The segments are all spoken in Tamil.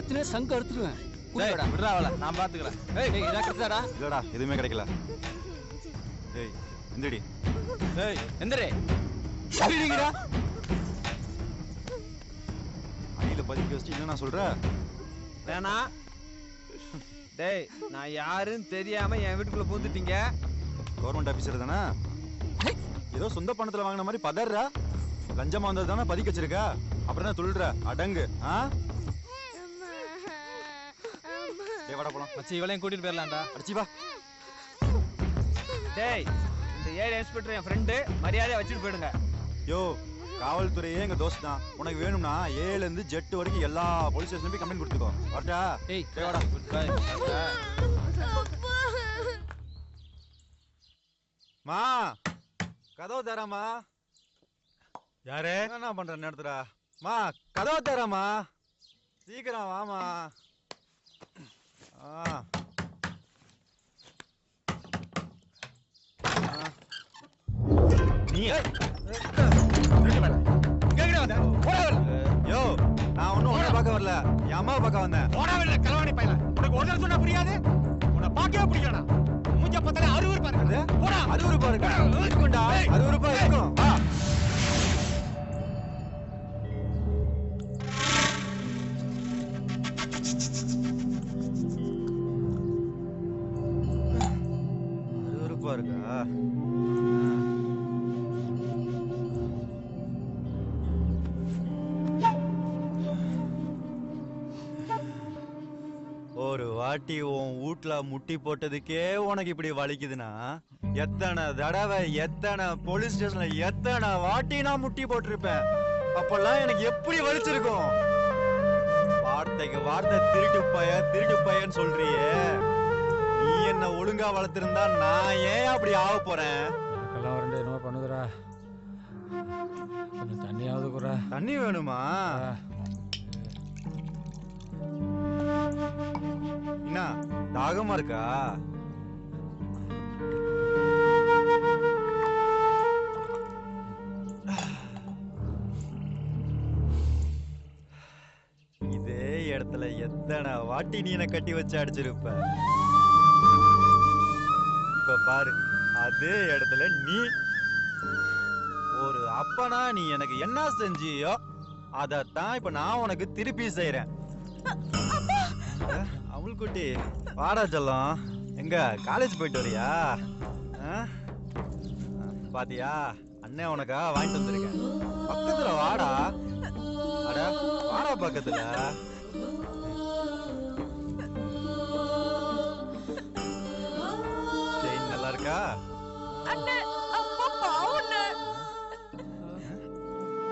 கத்துனே சங்க அறுத்துருவேன். விடுறா அவளை, நான் பாத்துக்கிறேன். கிடைச்சாடா? இல்லடா, எதுவுமே கிடைக்கல. ஏய் எந்திரடி. ஏய் எந்திரே. அணில பதிக்க வச்சு என்ன நான் சொல்ற? வேணா. டேய் நான் யாருன்னு தெரியாம என் வீட்டுக்குள்ள பூந்துட்டீங்க. கவர்மெண்ட் ஆபீசர் தானே? ஏதோ சொந்த பணத்துல வாங்கின மாதிரி பதறா. லஞ்சமா வந்தது தானே பதிக்க வச்சிருக்க. அப்புறம் என்ன சொல்ற? அடங்கு. டேய் வாடா போலாம். மச்சி இவளையும் கூட்டிட்டு போயிடலாம்டா. அடிச்சி வா. டேய் இந்த ஏரியா இன்ஸ்பெக்டர் என் ஃப்ரெண்டு, மரியாதையா வச்சுட்டு போயிடுங்க. யோ காவல்துறையே எங்க தோஸ்த் தான். உனக்கு வேணும்னா 7ல இருந்து ஜெட் வரைக்கும் எல்லா போலீஸ் ஸ்டேஷன்ல போய் கம்ப்ளைண்ட் கொடுத்துக்கோ. வரட்டா? டேய் வாடா. Good bye. மா கதவு தரமா. யாரு என்ன பண்ற நேரத்துல? மா கதவு தரமா, சீக்கிரம் வாமா. நீ யோ நான் ஒன்னும் உன்னை பார்க்க வரல, என் அம்மாவை பார்க்க வந்தேன். போடவில்லை கலவாணி பையல. உனக்கு ஒரு சொன்னா புரியாது. உன்னை பார்க்கவே பிடிக்கலடா. மூஞ்ச பார்த்தாலே அருவருப்பா இருக்கு. போடா. அருவருப்பா இருக்கா? இருக்கும்டா, அருவருப்பா இருக்கும். அருவருப்பா இருக்கா? ஒரு வாட்டி உன் வீட்ல முட்டி போட்டதுக்கே உனக்கு இப்படி வலிக்குதுன்னா, எத்தனை தடவை எத்தனை போலீஸ் ஸ்டேஷன்ல எத்தனை வாட்டி நான் முட்டி போட்டிருப்பேன். அப்பெல்லாம் எனக்கு எப்படி வலிச்சிருக்கும். வார்த்தைக்கு வார்த்தை திருட்டு பையன்னு சொல்றியே. நீ என்ன ஒழுங்கா வளர்த்திருந்தா நான் ஏன் அப்படி ஆக போறேன்? என்னமோ பண்ணுதுடா. கொஞ்சம் தண்ணியாவது கூட. தண்ணி வேணுமா? என்ன தாகமா இருக்கா? இதே இடத்துல எத்தனை வாட்டி நீ என்ன கட்டி வச்சு அடிச்சிருப்ப. இப்ப பாரு, அதே இடத்துல நீ ஒரு அப்பனா நீ எனக்கு என்ன செஞ்சியோ அதத்தான் இப்ப நான் உனக்கு திருப்பி செய்யறேன். குட்டி வாடா செல்லம். எங்க காலேஜ் போயிட்டு வரியா? பாத்தியா அண்ணன் உனக்கா வாங்கிட்டு வந்திருக்கேன். பக்கத்துல வாடா. அட வாடா பக்கத்துல. செயின் நல்லா இருக்கா?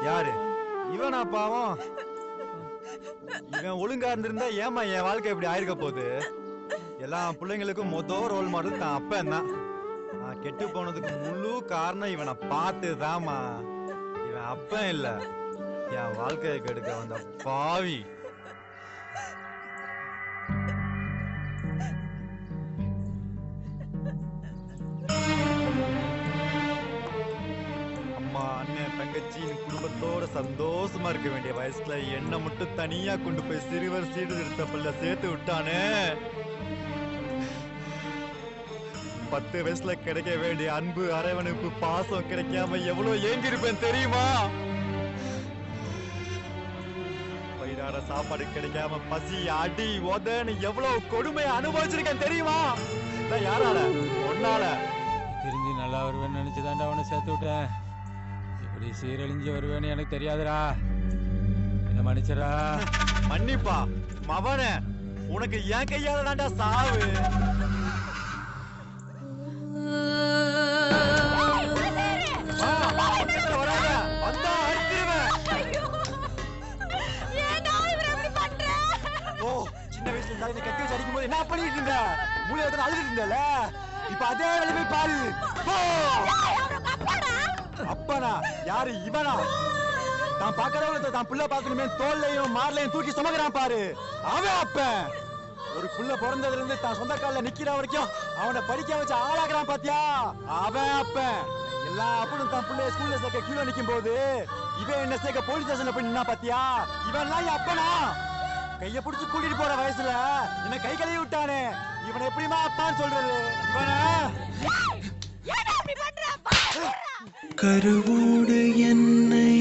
யாரு இவனா பாவம்? இவன் ஒழுங்கா இருந்திருந்தா ஏமா என் வாழ்க்கை இப்படி ஆயிருக்க போகுது. எல்லா பிள்ளைங்களுக்கும் மொதல் ரோல் மாடல் தான் அப்பன் தான். நான் கெட்டு போனதுக்கு முழு காரணம் இவனை பார்த்துதாமா. இவன் அப்பன் இல்ல, என் வாழ்க்கையை கெடுக்க வந்த பாவி. தங்கச்சி குடும்பத்தோட சந்தோஷமா இருக்க வேண்டிய வயசுல என்ன மட்டும் தனியா கொண்டு போய் சிறுவர் சீர்திருத்த பள்ளியில சேர்த்து விட்டானே. 10 வயசுல கிடைக்க வேண்டிய அன்பு அரவணைப்பு பாசம் கிடைக்காம எவ்வளவு ஏங்கிருப்பேன் தெரியுமா? வயிறார சாப்பாடு கிடைக்காம பசி அடி உதன்னு எவ்வளவு கொடுமையை அனுபவிச்சிருக்கேன் தெரியுமா? யாரால? ஒன்னால. திரும்பி நல்லா வருவேன்னு நினைச்சுதான்டா அவனை சேர்த்து விட்டேன். இப்படி சீரழிஞ்சு வருவேன்னு எனக்கு தெரியாதுடா. என்ன மன்னிச்சடா. மன்னிப்பா மவனே, உனக்கு என் கையால தான்டா சாவு. கட்டி வச்சு அடிக்கும் போது என்ன பண்ணிட்டு இருந்த? மூளையை அழுதுட்டு இருந்தல. இப்ப அதே வேலையை பாரு. அப்பனா யாரு? இவனா? தான் பாக்கிறவங்க தான் புள்ள பாக்கணுமே தோல்லையும் மார்லையும் தூக்கி சுமக்கிறான் பாரு, அவன் அப்பன். ஒரு புள்ள பிறந்ததுல இருந்து தான் சொந்த காலில் நிக்கிற வரைக்கும் அவனை படிக்க வச்சு ஆளாக்குறான் பாத்தியா, அவன் அப்பன். எல்லா அப்பனும் தான் புள்ளைய ஸ்கூல்ல சேர்க்க கீழே நிக்கும் போது இவன் என்ன சேர்க்க போலீஸ் ஸ்டேஷன்ல போய் நின்னா பாத்தியா, இவன் எல்லாம் அப்பனா? கைய பிடிச்சு கூட்டிட்டு போற வயசுல என்ன கை கழுவி விட்டானே, இவனை எப்படிமா அப்பான்னு சொல்றது? கருவோடு என்னை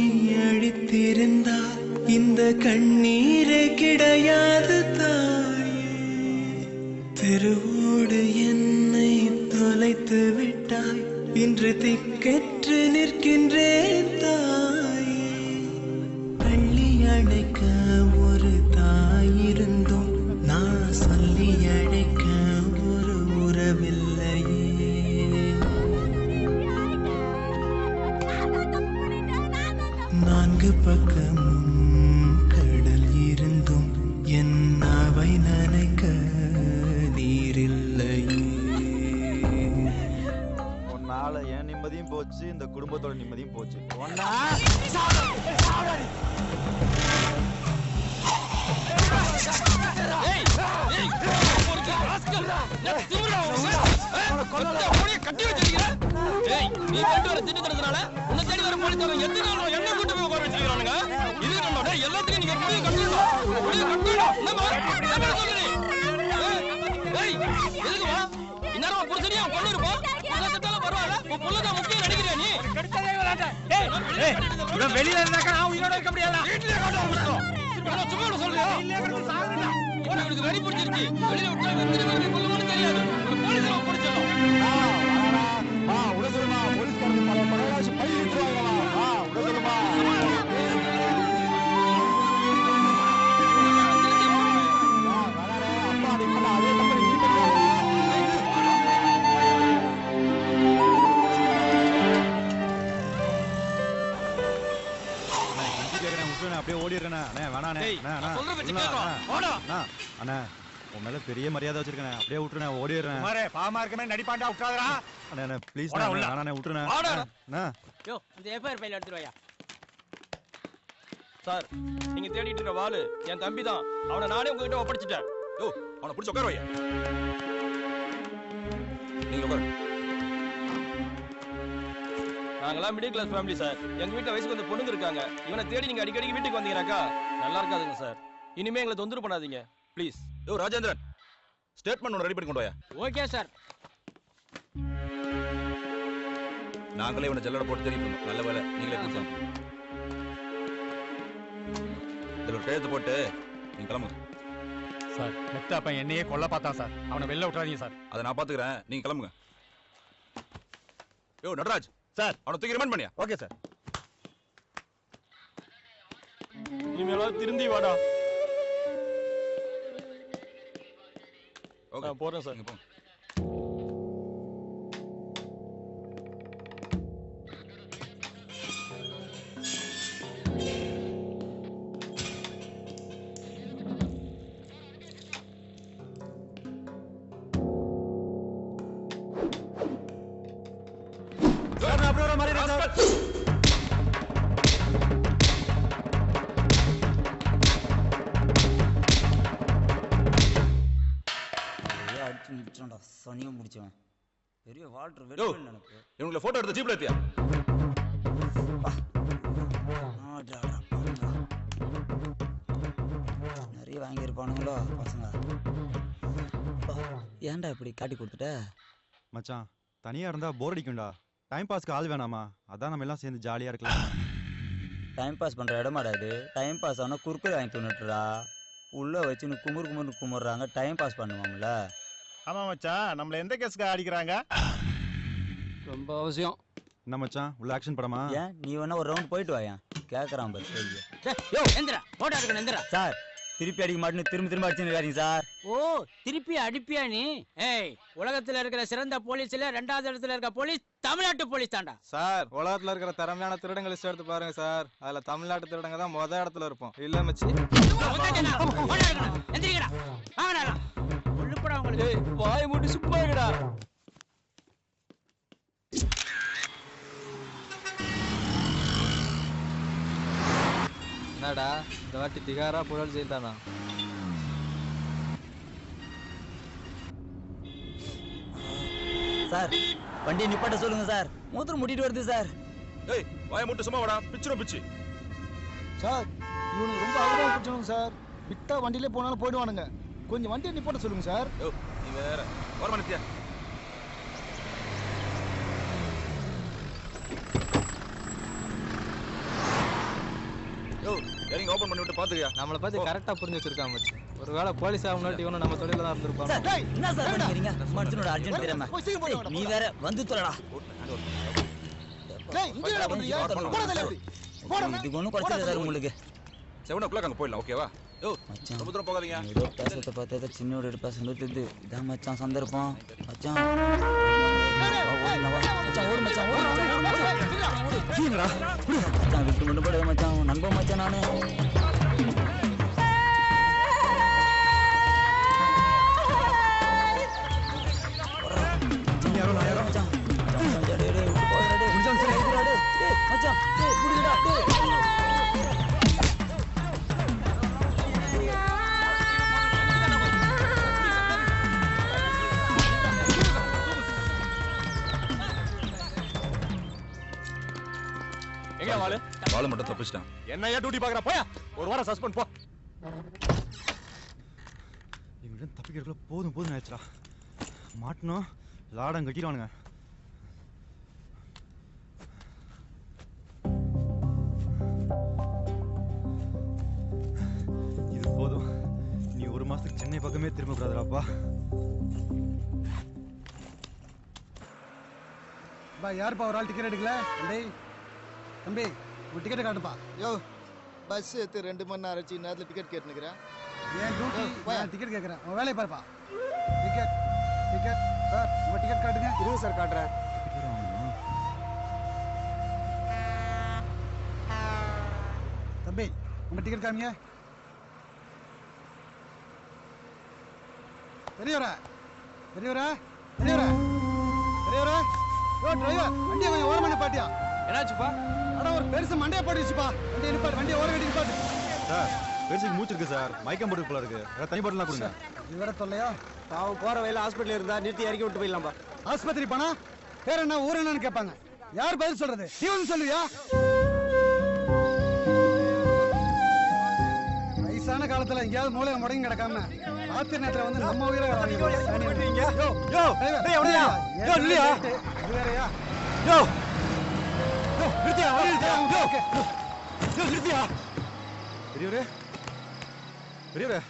அழித்திருந்தால் இந்த கண்ணீரே கிடையாது தாயே. தெருவோடு என்னை தொலைத்து விட்டாய், இன்று திக்கற்று நிற்கின்றேன் தாயே. பள்ளி அழைக்க ஒரு தாயிருந்தும் நான் சொல்லி அழைக்க ஒரு உறவில்லையே. நான்கு பக்கமும் கடல் இருந்தும் என் நாவை நனைக்க நீரில்லையே. உன்னால என் நிம்மதியும் போச்சு, இந்த குடும்பத்தோட நிம்மதியும் போச்சு. வெளியில இருந்தாக்கா நான் உயிரோட இருக்க முடியாது. வெறி பிடிச்சிருச்சு. வெளியில விட்டா வெறும் தெரியாது. போலீஸ் பிடிச்சிடும். உடசுமா போலீஸ்காரங்க பல பழகாச்சு பழி விட்டுருவாங்களா? உடசுமா அப்பா நீங்க அதே தப்பு நீ அப்படியே ஓடிடுறேண்ணா. வேணாண்ணே அண்ணா, உன் மேல பெரிய மரியாதை வச்சிருக்கேன். அப்படியே விட்டுருண்ணே, ஓடிடுறேன். பாமா இருக்கமே நடிப்பாண்டா விட்டாதரா. அண்ணா ப்ளீஸ் வேணாண்ணே விட்டுருண்ணே. சார், நீங்க தேடிட்டு இருக்க வாளு என் தம்பி தான். அவனை நானே உங்ககிட்ட ஒப்படைச்சிட்டேன். யோ, அவனை பிடிச்சு உட்கார வையா. நீங்க உட்காரு. நாங்களாம் மிடில் கிளாஸ் ஃபேமிலி சார். எங்க வீட்டுல வயசுக்கு வந்த பொண்ணுங்க இருக்காங்க. இவனை தேடி நீங்க அடிக்கடி வீட்டுக்கு வந்தீங்கன்னாக்கா நல்லா இருக்காதுங்க சார். இனிமே எங்களை தொந்தரவு பண்ணாதீங்க ப்ளீஸ். யோ ராஜேந்திரன், ஸ்டேட்மெண்ட் ஒன்று ரெடி பண்ணி கொண்டு வாயா. Okay sir. நாங்களே இவனை ஜல்லட போட்டு தெரியும். நல்ல வேலை நீங்களே கொடுத்தோம். இதில் ஒரு கையெழுத்து போட்டு நீங்க கிளம்புங்க. சார் பெத்த அப்ப என்னையே கொல்ல பார்த்தான் சார். அவனை வெளில விட்டுறாதீங்க சார். அதை நான் பாத்துக்கிறேன், நீங்க கிளம்புங்க. யோ நடராஜ் சார், அவனை தூக்கி ரிமாண்ட் பண்ணியா. Okay sir. இனிமேலாவது திருந்தி வாடா. ஓகே போறேன் சார். நீங்க போங்க. சனியும் முடிச்சவன் பெரிய வால்டர் யோ, வெற்றி நினைப்பு. இவங்களை போட்டோ எடுத்து ஜீப்ல ஏத்தியா. நிறைய வாங்கியிருப்பானுங்களோ பசங்க. ஏன்டா இப்படி காட்டி கொடுத்துட்ட? மச்சான், தனியா இருந்தா போர் அடிக்கும்டா. டைம் பாஸ்க்கு ஆள் வேணாமா? அதான் நம்ம எல்லாம் சேர்ந்து ஜாலியா இருக்கலாம். டைம் பாஸ் பண்ற இடமாடா இது. டைம் பாஸ் ஆனா குறுக்குற வாங்கி தின்னுட்டுறா. உள்ள வச்சுன்னு குமுறு குமுறாங்க. டைம் பாஸ் பண்ணுவாங்கல்ல. ஆமா மச்சான், நம்மள எந்த கேஸ்க்கு அடிக்கிறாங்க? ரொம்ப அவசியம். என்ன மச்சான், உள்ள ஆக்ஷன் படமா? ஏன் நீ வேணா ஒரு ரவுண்ட் போயிட்டு வாயா. கேக்குறான் பாரு. சார், திருப்பி அடிக்க மாட்டேன்னு திரும்ப அடிச்சுருக்காருங்க சார். ஓ, திருப்பி அடிப்பியா நீ? ஏய், உலகத்துல இருக்கிற சிறந்த போலீஸ்ல 2வது இடத்துல இருக்க போலீஸ் தமிழ்நாட்டு போலீஸ் தான்டா. சார், உலகத்துல இருக்கிற திறமையான திருடங்க லிஸ்ட் எடுத்து பாருங்க சார். அதுல தமிழ்நாட்டு திருடங்க தான் முத இடத்துல இருப்போம். இல்ல மச்சி. எந்திரிங்கடா. வாங்கடா. உள்ளுப்படா உங்களுக்கு. வாய் மூடி சும்மா இருடா. என்னடா இந்த வாட்டி திகாரா புழல் செய்தானா? சார், வண்டி நிப்பாட்ட சொல்லுங்க சார். மூத்திரம் முட்டிட்டு வருது சார். ஏய், வாயை மூட்டு சும்மா வாடா. பிச்சிரும் பிச்சு. சார், இவனுக்கு ரொம்ப அகலமா பிடிச்சவங்க சார். விட்டா வண்டியிலே போனாலும் போயிடுவானுங்க. கொஞ்சம் வண்டியை நிப்பாட்ட சொல்லுங்க சார். நீ வேற ஓரமா நிறுத்தியா? யோ இறங்கி ஓபன் பண்ணி விட்டு பாத்துக்கியா? நம்மளை பத்தி கரெக்டா புரிஞ்சு வச்சிருக்கான் மச்சி. ஒருவேளை போலீஸ் முன்னாடி இவனும் நம்ம தொழில தான் இருந்திருப்பான். சார், என்ன சார் பண்ணிக்கிறீங்க? மனுஷனோட அர்ஜென்ட் தெரியாம. டேய், நீ வேற வந்து தொலைடா. டேய், இங்க என்ன பண்றீங்க? போடா தள்ளி. போடா. இதுக்கு ஒண்ணும் பிரச்சனை இல்லை சார் உங்களுக்கு. 7 o'clock அங்க போயிடலாம், ஓகேவா? யோ மச்சான், ரொம்ப தூரம் போகாதீங்க. ஏதோ பேசத்தை பார்த்தா ஏதோ சின்னோட பேசுறது தெரியுது. இதான் மச்சான் சந்தர்ப்பம். மச்சான் ஓடு மச்சான், ஓடு மச்சான், விட்டு மட்டும் போடுவேன் மச்சான். உன் நண்பன் மச்சான் நானு. எங்க வாளு? வாளு மட்டும் தப்பிச்சிட்டான். என்னையா டியூட்டி பாக்குற? போயா, ஒரு வாரம் சஸ்பெண்ட் போ. இவங்க தப்பிக்கிறதுக்குள்ள போதும் போதும் ஆயிடுச்சுடா. மாட்டணும் லாடம் கட்டிடுவானுங்க. இது போதும். நீ ஒரு மாசத்துக்கு சென்னை பக்கமே திரும்ப கூடாதுடாப்பா. யாருப்பா ஒரு ஆள் டிக்கெட் எடுக்கல? தம்பி ஒரு டிக்கெட் காட்டுப்பா. யோ, பஸ் ஏத்து 2 மணி நேரம் ஆச்சு, நேரத்துல டிக்கெட் கேட்டுக்கிறேன். ஏன் டியூட்டி நான் டிக்கெட் கேட்கறேன். உன் வேலையை பாருப்பா. டிக்கெட் டிக்கெட் சார், உங்க டிக்கெட் காட்டுங்க. இருங்க சார், காட்டுறேன். தம்பி உங்க டிக்கெட் காமிங்க. பெரியவரா பெரியவரா பெரியவரா பெரியவரா. யோ டிரைவர், வண்டியை கொஞ்சம் ஓரமா நிப்பாட்டியா? என்னாச்சுப்பா? அட ஒரு பெருசு மண்டையை போட்டுச்சுப்பா. வண்டியை நிப்பாட்டு, வண்டியை ஓரம் கட்டி நிப்பாட்டு. சார், பெருசுக்கு மூச்சு இருக்கு சார். மயக்கம் போட்டு போல இருக்கு. தனி பாட்டிலாம் கொடுங்க. இது வேற தொல்லையா? பாவம் போற வயல ஹாஸ்பிட்டல் இருந்தா நிறுத்தி இறக்கி விட்டு போயிடலாம்பா. ஆஸ்பத்திரி போனா பேர் என்ன ஊர் என்னன்னு கேட்பாங்க. யார் பதில் சொல்றது? நீ வந்து சொல்லுவியா? வயசான காலத்துல எங்கேயாவது மூளையை முடங்கி கிடக்காம ராத்திரி நேரத்துல வந்து நம்ம உயிரை யோ யோ டேய் அவனையா? யோ இல்லையா? இது வேறயா? யோ யோ நிறுத்தியா? யோ நிறுத்தியா? பெரியவரே பெரியவரே.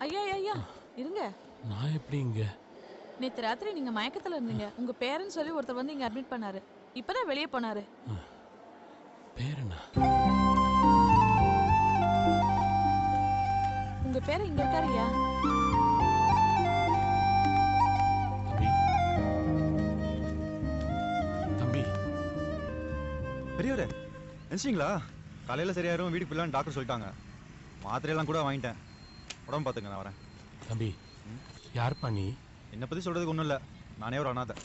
ஐயா ஐயா இருங்க. நான் எப்படி இங்க? நேத்து ராத்திரி நீங்க மயக்கத்துல இருந்தீங்க. உங்க பேரன்னு சொல்லி ஒருத்தர் வந்து இங்க அட்மிட் பண்ணாரு. இப்பதான் வெளியே போனாரு. பேரனா? உங்க பேர இங்க இருக்காருயா. தம்பி பெரியவரே நினைச்சிங்களா? காலையில சரியாயிரும், வீட்டுக்கு போயிடலாம் டாக்டர் சொல்லிட்டாங்க. மாத்திரையெல்லாம் கூட வாங்கிட்டேன். உடம்பு பார்த்துங்க, நான் வரேன். தம்பி யார் பண்ணி? என்னை பத்தி சொல்றதுக்கு ஒன்றும் இல்லை. நானே ஒரு அனாதை.